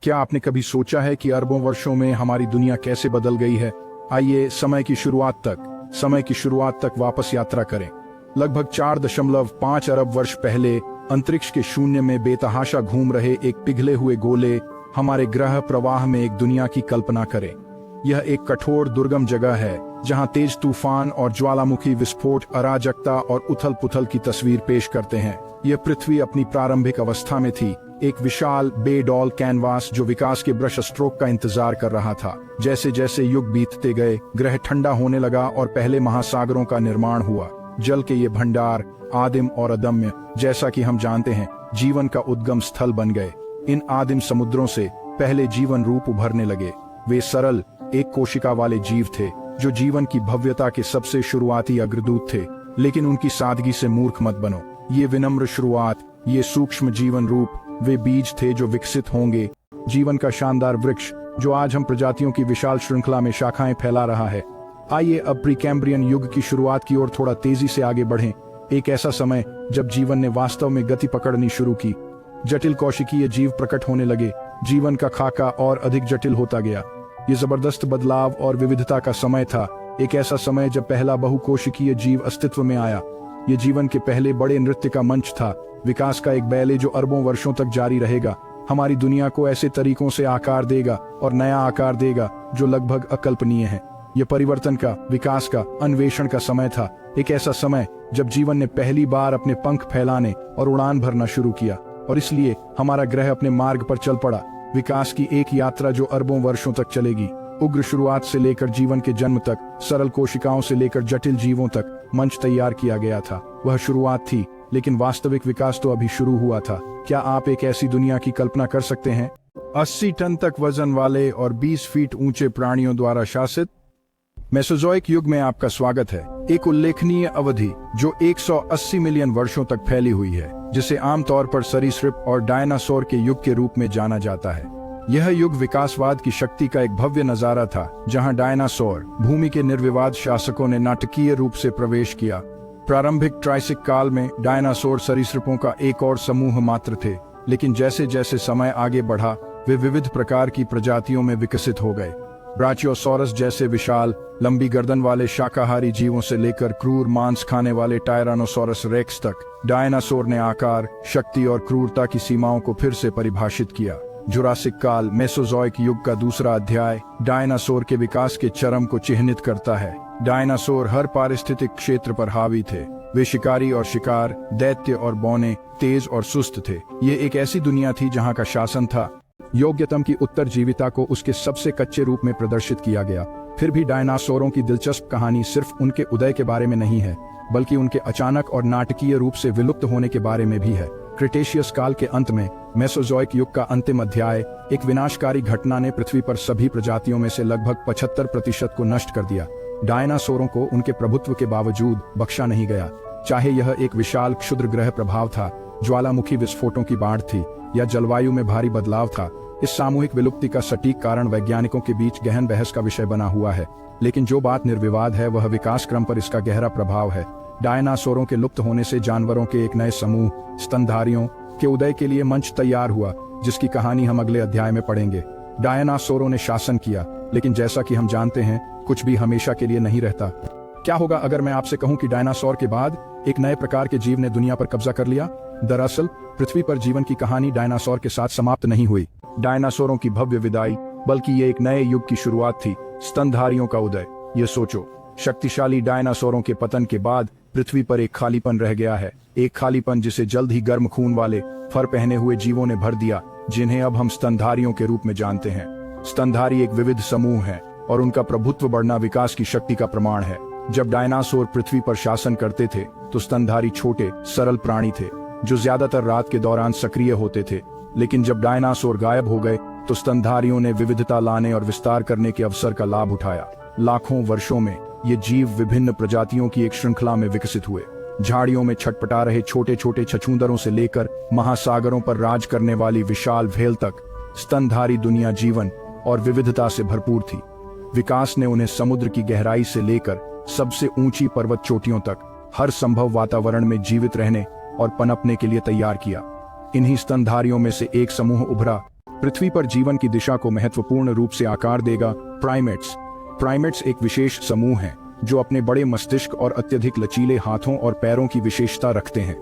क्या आपने कभी सोचा है कि अरबों वर्षों में हमारी दुनिया कैसे बदल गई है? आइए समय की शुरुआत तक वापस यात्रा करें। लगभग 4.5 अरब वर्ष पहले अंतरिक्ष के शून्य में बेतहाशा घूम रहे एक पिघले हुए गोले हमारे ग्रह प्रवाह में एक दुनिया की कल्पना करें। यह एक कठोर दुर्गम जगह है जहां तेज तूफान और ज्वालामुखी विस्फोट अराजकता और उथल पुथल की तस्वीर पेश करते हैं। यह पृथ्वी अपनी प्रारंभिक अवस्था में थी, एक विशाल बेडॉल कैनवास जो विकास के ब्रश स्ट्रोक का इंतजार कर रहा था। जैसे जैसे युग बीतते गए, ग्रह ठंडा होने लगा और पहले महासागरों का निर्माण हुआ। जल के ये भंडार आदिम और अदम्य, जैसा कि हम जानते हैं, जीवन का उद्गम स्थल बन गए। इन आदिम समुद्रों से पहले जीवन रूप उभरने लगे। वे सरल एक कोशिका वाले जीव थे जो जीवन की भव्यता के सबसे शुरुआती अग्रदूत थे। लेकिन उनकी सादगी से मूर्ख मत बनो। ये विनम्र शुरुआत, ये सूक्ष्म जीवन रूप वे बीज थे जो विकसित होंगे। जीवन का शानदार वृक्ष जो आज हम प्रजातियों की विशाल श्रृंखला में शाखाएं फैला रहा है। आइए अब प्रीकैम्ब्रियन युग की शुरुआत की ओर थोड़ा तेजी से आगे बढ़ें। एक ऐसा समय जब जीवन ने वास्तव में गति पकड़नी शुरू की। जटिल कोशिकीय जीव प्रकट होने लगे। जीवन का खाका और अधिक जटिल होता गया। ये जबरदस्त बदलाव और विविधता का समय था। एक ऐसा समय जब पहला बहुकोशिकीय जीव अस्तित्व में आया। ये जीवन के पहले बड़े नृत्य का मंच था, विकास का एक बैले जो अरबों वर्षों तक जारी रहेगा। हमारी दुनिया को ऐसे तरीकों से आकार देगा और नया आकार देगा जो लगभग अकल्पनीय है। यह परिवर्तन का, विकास का, अन्वेषण का समय था। एक ऐसा समय जब जीवन ने पहली बार अपने पंख फैलाने और उड़ान भरना शुरू किया, और इसलिए हमारा ग्रह अपने मार्ग पर चल पड़ा। विकास की एक यात्रा जो अरबों वर्षों तक चलेगी। उग्र शुरुआत से लेकर जीवन के जन्म तक, सरल कोशिकाओं से लेकर जटिल जीवों तक मंच तैयार किया गया था। वह शुरुआत थी, लेकिन वास्तविक विकास तो अभी शुरू हुआ था। क्या आप एक ऐसी दुनिया की कल्पना कर सकते हैं? 80 टन तक वजन वाले और 20 फीट ऊंचे प्राणियों द्वारा शासित मेसोजोइक युग में आपका स्वागत है। एक उल्लेखनीय अवधि जो 180 मिलियन वर्षों तक फैली हुई है, जिसे आमतौर पर सरीसृप और डायनासोर के युग के रूप में जाना जाता है। यह युग विकासवाद की शक्ति का एक भव्य नजारा था, जहां डायनासोर भूमि के निर्विवाद शासकों ने नाटकीय रूप से प्रवेश किया। प्रारंभिक ट्राइसिक काल में डायनासोर सरीसृपों का एक और समूह मात्र थे, लेकिन जैसे जैसे समय आगे बढ़ा वे विविध प्रकार की प्रजातियों में विकसित हो गए। ब्राचियोसॉरस जैसे विशाल लंबी गर्दन वाले शाकाहारी जीवों से लेकर क्रूर मांस खाने वाले टायरानोसोरस रेक्स तक, डायनासोर ने आकार, शक्ति और क्रूरता की सीमाओं को फिर से परिभाषित किया। जुरासिक काल, मेसोजोइक युग का दूसरा अध्याय, डायनासोर के विकास के चरम को चिह्नित करता है। डायनासोर हर पारिस्थितिक क्षेत्र पर हावी थे। वे शिकारी और शिकार, दैत्य और बौने, तेज और सुस्त थे। ये एक ऐसी दुनिया थी जहां का शासन था योग्यतम की उत्तरजीविता को उसके सबसे कच्चे रूप में प्रदर्शित किया गया। फिर भी डायनासोरों की दिलचस्प कहानी सिर्फ उनके उदय के बारे में नहीं है, बल्कि उनके अचानक और नाटकीय रूप से विलुप्त होने के बारे में भी है। क्रिटेशियस काल के अंत में मेसोजोइक युग का अंतिम अध्याय, एक विनाशकारी घटना ने पृथ्वी पर सभी प्रजातियों में से लगभग 75% को नष्ट कर दिया। डायनासोरों को उनके प्रभुत्व के बावजूद बख्शा नहीं गया, चाहे यह एक विशाल क्षुद्र ग्रह प्रभाव था, ज्वालामुखी विस्फोटों की बाढ़ थी, या जलवायु में भारी बदलाव था। इस सामूहिक विलुप्ति का सटीक कारण वैज्ञानिकों के बीच गहन बहस का विषय बना हुआ है, लेकिन जो बात निर्विवाद है वह विकास क्रम पर इसका गहरा प्रभाव है। डायनासोरों के लुप्त होने से जानवरों के एक नए समूह, स्तनधारियों के उदय के लिए मंच तैयार हुआ, जिसकी कहानी हम अगले अध्याय में पढ़ेंगे। डायनासोरों ने शासन किया, लेकिन जैसा कि हम जानते हैं, कुछ भी हमेशा के लिए नहीं रहता। क्या होगा अगर मैं आपसे कहूं कि डायनासोर के बाद एक नए प्रकार के जीव ने दुनिया पर कब्जा कर लिया? दरअसल पृथ्वी पर जीवन की कहानी डायनासोर के साथ समाप्त नहीं हुई। डायनासोरों की भव्य विदाई, बल्कि ये एक नए युग की शुरुआत थी, स्तनधारियों का उदय। ये सोचो, शक्तिशाली डायनासोरों के पतन के बाद पृथ्वी पर एक खालीपन रह गया है। एक खालीपन जिसे जल्द ही गर्म खून वाले फर पहने हुए जीवों ने भर दिया, जिन्हें अब हम स्तनधारियों के रूप में जानते हैं। स्तनधारी एक विविध समूह है और उनका प्रभुत्व बढ़ना विकास की शक्ति का प्रमाण है। जब डायनासोर पृथ्वी पर शासन करते थे तो स्तनधारी छोटे सरल प्राणी थे जो ज्यादातर रात के दौरान सक्रिय होते थे। लेकिन जब डायनासोर गायब हो गए तो स्तनधारियों ने विविधता लाने और विस्तार करने के अवसर का लाभ उठाया। लाखों वर्षों में ये जीव विभिन्न प्रजातियों की एक श्रृंखला में विकसित हुए। झाड़ियों में छटपटा रहे छोटे छोटे छछूंदरों से लेकर महासागरों पर राज करने वाली विशाल व्हेल तक, स्तनधारी दुनिया जीवन और विविधता से भरपूर थी। विकास ने उन्हें समुद्र की गहराई से लेकर सबसे ऊंची पर्वत चोटियों तक हर संभव वातावरण में जीवित रहने और पनपने के लिए तैयार किया। इन्हीं स्तनधारियों में से एक समूह उभरा पृथ्वी पर जीवन की दिशा को महत्वपूर्ण रूप से आकार देगा प्राइमेट्स एक विशेष समूह है जो अपने बड़े मस्तिष्क और अत्यधिक लचीले हाथों और पैरों की विशेषता रखते हैं।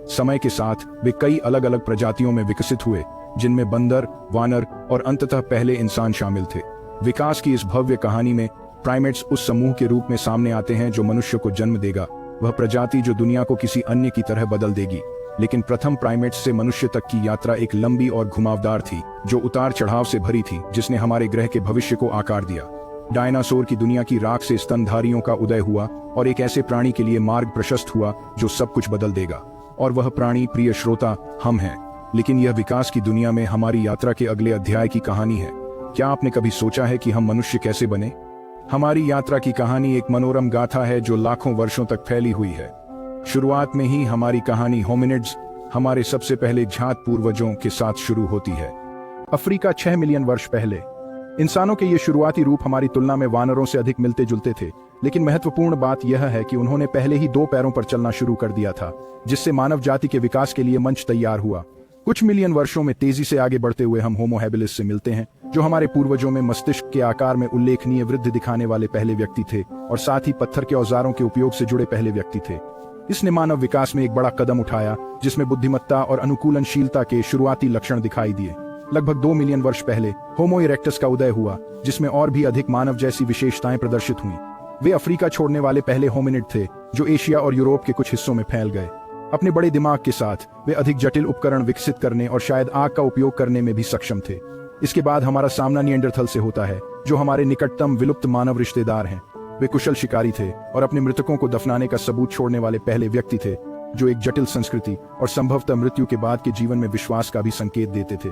समय के साथ वे कई अलग अलग प्रजातियों में विकसित हुए, जिनमें बंदर, वानर और अंततः पहले इंसान शामिल थे। विकास की इस भव्य कहानी में प्राइमेट्स उस समूह के रूप में सामने आते हैं जो मनुष्य को जन्म देगा, वह प्रजाति जो दुनिया को किसी अन्य की तरह बदल देगी। लेकिन प्रथम प्राइमेट्स से मनुष्य तक की यात्रा एक लंबी और घुमावदार थी, जो उतार चढ़ाव से भरी थी, जिसने हमारे ग्रह के भविष्य को आकार दिया। डायनासोर की दुनिया की राख से स्तनधारियों का उदय हुआ और एक ऐसे प्राणी के लिए मार्ग प्रशस्त हुआ जो सब कुछ बदल देगा। और वह प्राणी, प्रिय श्रोता, हम हैं। लेकिन यह विकास की दुनिया में हमारी यात्रा के अगले अध्याय की कहानी है। क्या आपने कभी सोचा है कि हम मनुष्य कैसे बने? हमारी यात्रा की कहानी एक मनोरम गाथा है जो लाखों वर्षों तक फैली हुई है। शुरुआत में ही हमारी कहानी होमिनिड्स, हमारे सबसे पहले जात पूर्वजों के साथ शुरू होती है। अफ्रीका 6 मिलियन वर्ष पहले। इंसानों के ये शुरुआती रूप हमारी तुलना में वानरों से अधिक मिलते जुलते थे, लेकिन महत्वपूर्ण बात यह है कि उन्होंने पहले ही 2 पैरों पर चलना शुरू कर दिया था, जिससे मानव जाति के विकास के लिए मंच तैयार हुआ। कुछ मिलियन वर्षों में तेजी से आगे बढ़ते हुए हम होमो हैबिलिस से मिलते हैं, जो हमारे पूर्वजों में मस्तिष्क के आकार में उल्लेखनीय वृद्धि दिखाने वाले पहले व्यक्ति थे और साथ ही पत्थर के औजारों के उपयोग से जुड़े पहले व्यक्ति थे। इसने मानव विकास में एक बड़ा कदम उठाया, जिसमें बुद्धिमत्ता और अनुकूलनशीलता के शुरुआती लक्षण दिखाई दिए। लगभग 2 मिलियन वर्ष पहले होमो इरेक्टस का उदय हुआ, जिसमें और भी अधिक मानव जैसी विशेषताएं प्रदर्शित हुईं। वे अफ्रीका छोड़ने वाले पहले होमिनिड थे, जो एशिया और यूरोप के कुछ हिस्सों में फैल गए। अपने बड़े दिमाग के साथ वे अधिक जटिल उपकरण विकसित करने और शायद आग का उपयोग करने में भी सक्षम थे। इसके बाद हमारा सामना निएंडरथल से होता है, जो हमारे निकटतम विलुप्त मानव रिश्तेदार हैं। वे कुशल शिकारी थे और अपने मृतकों को दफनाने का सबूत छोड़ने वाले पहले व्यक्ति थे, जो एक जटिल संस्कृति और संभवतः मृत्यु के बाद के जीवन में विश्वास का भी संकेत देते थे।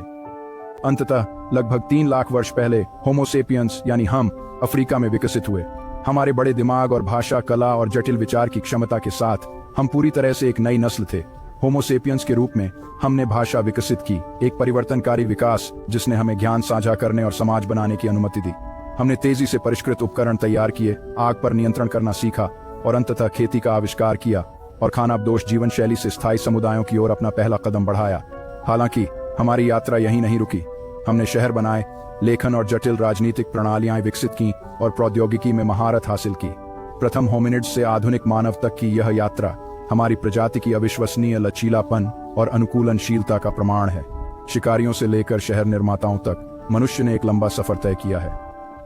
अंततः लगभग 3 लाख वर्ष पहले होमोसेपियंस यानी हम अफ्रीका में विकसित हुए। हमारे बड़े दिमाग और भाषा, कला और जटिल विचार की क्षमता के साथ हम पूरी तरह से एक नई नस्ल थे। होमोसेपियंस के रूप में हमने भाषा विकसित की, एक परिवर्तनकारी विकास जिसने हमें ज्ञान साझा करने और समाज बनाने की अनुमति दी। हमने तेजी से परिष्कृत उपकरण तैयार किए, आग पर नियंत्रण करना सीखा और अंततः खेती का आविष्कार किया और खानाबदोश जीवन शैली से स्थायी समुदायों की ओर अपना पहला कदम बढ़ाया। हालांकि हमारी यात्रा यहीं नहीं रुकी। हमने शहर बनाए, लेखन और जटिल राजनीतिक प्रणालियां विकसित की और प्रौद्योगिकी में महारत हासिल की। प्रथम होमिनिड्स से आधुनिक मानव तक की यह यात्रा हमारी प्रजाति की अविश्वसनीय लचीलापन और अनुकूलनशीलता का प्रमाण है। शिकारियों से लेकर शहर निर्माताओं तक मनुष्य ने एक लंबा सफर तय किया है।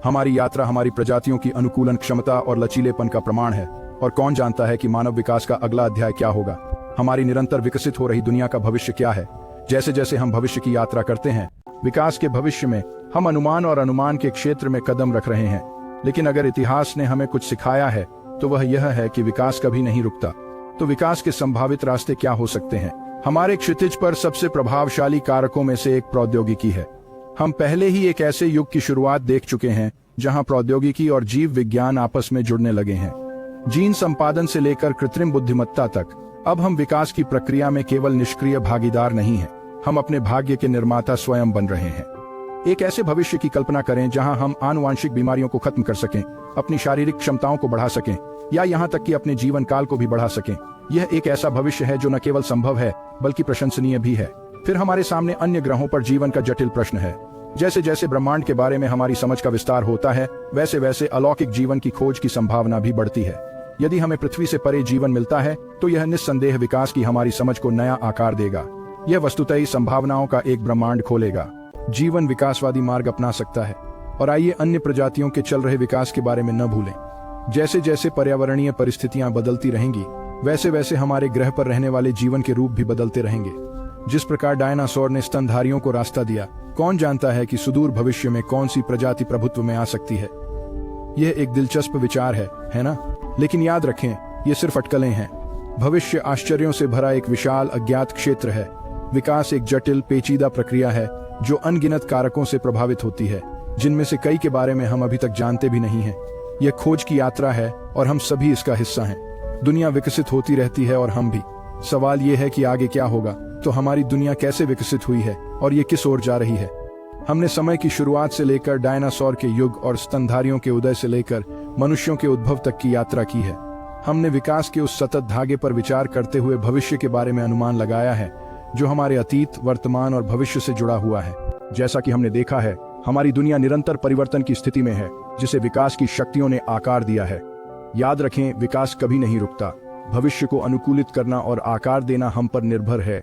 हमारी यात्रा हमारी प्रजातियों की अनुकूलन क्षमता और लचीलेपन का प्रमाण है। और कौन जानता है कि मानव विकास का अगला अध्याय क्या होगा? हमारी निरंतर विकसित हो रही दुनिया का भविष्य क्या है? जैसे जैसे हम भविष्य की यात्रा करते हैं, विकास के भविष्य में हम अनुमान के क्षेत्र में कदम रख रहे हैं। लेकिन अगर इतिहास ने हमें कुछ सिखाया है तो वह यह है कि विकास कभी नहीं रुकता। तो विकास के संभावित रास्ते क्या हो सकते हैं? हमारे क्षितिज पर सबसे प्रभावशाली कारकों में से एक प्रौद्योगिकी है। हम पहले ही एक ऐसे युग की शुरुआत देख चुके हैं जहां प्रौद्योगिकी और जीव विज्ञान आपस में जुड़ने लगे हैं। जीन संपादन से लेकर कृत्रिम बुद्धिमत्ता तक, अब हम विकास की प्रक्रिया में केवल निष्क्रिय भागीदार नहीं हैं, हम अपने भाग्य के निर्माता स्वयं बन रहे हैं। एक ऐसे भविष्य की कल्पना करें जहां हम आनुवांशिक बीमारियों को खत्म कर सकें, अपनी शारीरिक क्षमताओं को बढ़ा सकें या यहां तक कि अपने जीवन काल को भी बढ़ा सकें। यह एक ऐसा भविष्य है जो न केवल संभव है बल्कि प्रशंसनीय भी है। फिर हमारे सामने अन्य ग्रहों पर जीवन का जटिल प्रश्न है। जैसे जैसे ब्रह्मांड के बारे में हमारी समझ का विस्तार होता है, वैसे वैसे अलौकिक जीवन की खोज की संभावना भी बढ़ती है। यदि हमें पृथ्वी से परे जीवन मिलता है तो यह निस्संदेह विकास की हमारी समझ को नया आकार देगा। यह वस्तुतः संभावनाओं का एक ब्रह्मांड खोलेगा। जीवन विकासवादी मार्ग अपना सकता है। और आइए अन्य प्रजातियों के चल रहे विकास के बारे में न भूलें। जैसे जैसे पर्यावरणीय परिस्थितियां बदलती रहेंगी, वैसे वैसे हमारे ग्रह पर रहने वाले जीवन के रूप भी बदलते रहेंगे। जिस प्रकार डायनासोर ने स्तनधारियों को रास्ता दिया, कौन जानता है कि सुदूर भविष्य में कौन सी प्रजाति प्रभुत्व में आ सकती है। यह एक दिलचस्प विचार है ना? लेकिन याद रखें, ये सिर्फ अटकलें हैं। भविष्य आश्चर्यों से भरा एक विशाल अज्ञात क्षेत्र है। विकास एक जटिल पेचीदा प्रक्रिया है जो अनगिनत कारकों से प्रभावित होती है, जिनमें से कई के बारे में हम अभी तक जानते भी नहीं हैं। यह खोज की यात्रा है और हम सभी इसका हिस्सा हैं। दुनिया विकसित होती रहती है और हम भी। सवाल यह है कि आगे क्या होगा? तो हमारी दुनिया कैसे विकसित हुई है और ये किस ओर जा रही है? हमने समय की शुरुआत से लेकर डायनासोर के युग और स्तनधारियों के उदय से लेकर मनुष्यों के उद्भव तक की यात्रा की है। हमने विकास के उस सतत धागे पर विचार करते हुए भविष्य के बारे में अनुमान लगाया है, जो हमारे अतीत, वर्तमान और भविष्य से जुड़ा हुआ है। जैसा कि हमने देखा है, हमारी दुनिया निरंतर परिवर्तन की स्थिति में है, जिसे विकास की शक्तियों ने आकार दिया है। याद रखें, विकास कभी नहीं रुकता। भविष्य को अनुकूलित करना और आकार देना हम पर निर्भर है।